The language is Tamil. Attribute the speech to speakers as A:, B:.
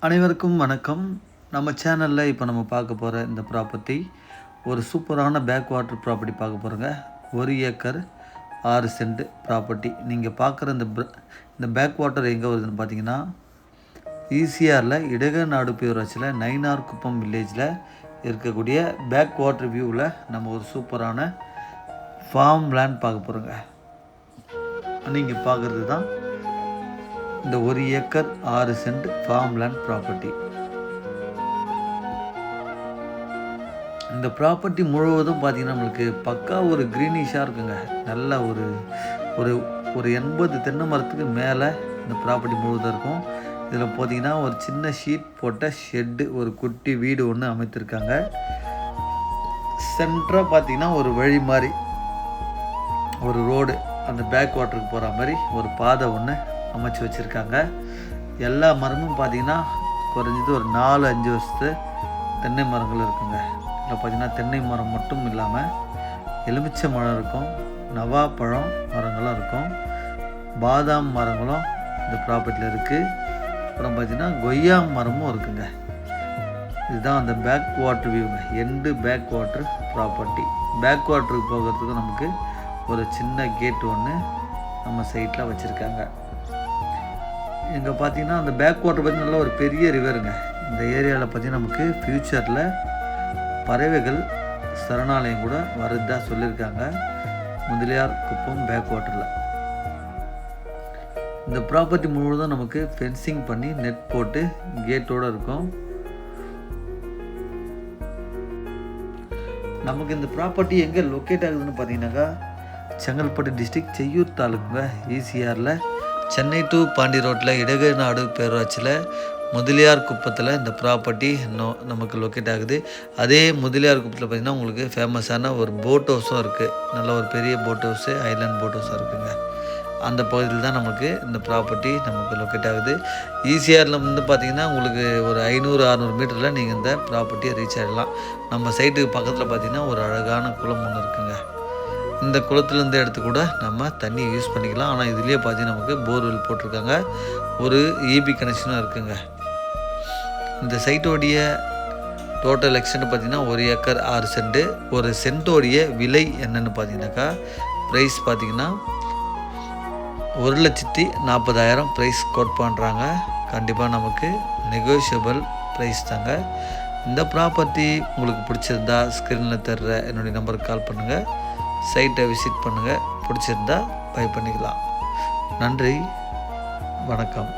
A: அனைவருக்கும் வணக்கம். நம்ம சேனலில் இப்போ நம்ம பார்க்க போகிற இந்த ப்ராப்பர்ட்டி ஒரு சூப்பரான பேக் வாட்டர் ப்ராப்பர்ட்டி பார்க்க போகிறோங்க. 1 ஏக்கர் 6 சென்ட் ப்ராப்பர்ட்டி. நீங்கள் பார்க்குற இந்த பேக் வாட்டர் எங்கே வருதுன்னு பார்த்தீங்கன்னா, ஈசிஆரில் இடகநாடு பேரூராட்சியில் நயினார் குப்பம் வில்லேஜில் இருக்கக்கூடிய பேக் வாட்டர் வியூவில் நம்ம ஒரு சூப்பரான ஃபார்ம் லேண்ட் பார்க்க போகிறோங்க. நீங்கள் பார்க்குறது தான் இந்த 1 acre 6 cent farm land property. இந்த ப்ராப்பர்ட்டி முழுவதும் பார்த்திங்கன்னா நம்மளுக்கு பக்கா ஒரு க்ரீனிஷாக இருக்குங்க. நல்ல ஒரு ஒரு ஒரு 80 தென்னை மரத்துக்கு மேலே இந்த ப்ராப்பர்ட்டி முழுவதும் இருக்கும். இதில் பார்த்திங்கன்னா ஒரு சின்ன ஷீட் போட்ட ஷெட்டு, ஒரு குட்டி வீடு ஒன்று அமைத்திருக்காங்க. சென்டராக பார்த்திங்கன்னா ஒரு வழி மாதிரி, ஒரு ரோடு, அந்த பேக் வாட்டருக்கு போகிற மாதிரி ஒரு பாதை ஒன்று அமைச்சு வச்சுருக்காங்க. எல்லா மரமும் பார்த்திங்கன்னா குறைஞ்சது ஒரு 4-5 வருஷத்து தென்னை மரங்கள் இருக்குங்க. இதில் பார்த்திங்கன்னா தென்னை மரம் மட்டும் இல்லாமல் எலுமிச்சை மரம் இருக்கும், நவாப்பழம் மரங்களும் இருக்கும், பாதாம் மரங்களும் இந்த ப்ராப்பர்ட்டியில் இருக்குது. அப்புறம் பார்த்திங்கன்னா கொய்யா மரமும் இருக்குங்க. இதுதான் அந்த பேக் வாட்டர் வியூங்க. And backwater property. பேக் வாட்டருக்கு போகிறதுக்கு நமக்கு ஒரு சின்ன கேட் ஒன்று நம்ம சைட்டில் வச்சுருக்காங்க. இங்கே பார்த்தீங்கன்னா அந்த பேக் வாட்டர் பார்த்திங்கன்னா ஒரு பெரிய ரிவருங்க. இந்த ஏரியாவில் பார்த்திங்கன்னா நமக்கு ஃப்யூச்சரில் பறவைகள் சரணாலயம் கூட வருதா சொல்லியிருக்காங்க, முதலியார் குப்பம் பேக் வாட்டரில். இந்த ப்ராப்பர்ட்டி முழுவதும் நமக்கு ஃபென்சிங் பண்ணி நெட் போட்டு கேட்டோடு இருக்கும். நமக்கு இந்த ப்ராப்பர்ட்டி எங்கே லொக்கேட் ஆகுதுன்னு பார்த்தீங்கன்னாக்கா, செங்கல்பட்டு டிஸ்ட்ரிக்ட் செய்யூர் தாலுக்குங்க. ஈசிஆரில் சென்னை டு பாண்டி ரோட்டில் இடகநாடு பேரூராட்சியில் முதலியார் குப்பத்தில் இந்த ப்ராப்பர்ட்டி நமக்கு லொக்கேட் ஆகுது. அதே முதலியார் குப்பத்தில் பார்த்திங்கன்னா உங்களுக்கு ஃபேமஸான ஒரு போட் ஹவுஸும் இருக்குது. நல்ல ஒரு பெரிய போட் ஹவுஸு, ஐலாண்ட் போட் ஹவுஸும் இருக்குதுங்க. அந்த பகுதியில் தான் நமக்கு இந்த ப்ராப்பர்ட்டி நமக்கு லொக்கேட் ஆகுது. ஈசிஆரில் வந்து பார்த்திங்கன்னா உங்களுக்கு ஒரு 500-600 மீட்டரில் நீங்கள் இந்த ப்ராப்பர்ட்டியை ரீச் ஆகிடலாம். நம்ம சைட்டுக்கு பக்கத்தில் பார்த்திங்கன்னா ஒரு அழகான குளம் ஒன்று இருக்குங்க. இந்த குளத்துலேருந்து எடுத்து கூட நம்ம தண்ணியை யூஸ் பண்ணிக்கலாம். ஆனால் இதுலேயே பார்த்தீங்கன்னா நமக்கு போர்வெல் போட்டிருக்காங்க, ஒரு இபி கனெக்ஷனும் இருக்குங்க. இந்த சைட்டோடைய டோட்டல் எக்ஸ்டென்ட் பார்த்திங்கன்னா 1 ஏக்கர் 6 சென்ட். ஒரு சென்ட்டோடைய விலை என்னென்னு பார்த்தீங்கன்னாக்கா, ப்ரைஸ் பார்த்திங்கன்னா 1,40,000 ப்ரைஸ் கோட் பண்ணுறாங்க. கண்டிப்பாக நமக்கு நெகோஷியபிள் ப்ரைஸ் தாங்க. இந்த ப்ராப்பர்ட்டி உங்களுக்கு பிடிச்சிருந்தா ஸ்க்ரீனில் தர்ற என்னுடைய நம்பருக்கு கால் பண்ணுங்கள், சைட்டை விசிட் பண்ணுங்கள். பிடிச்சிருந்தா பை பண்ணிக்கலாம். நன்றி, வணக்கம்.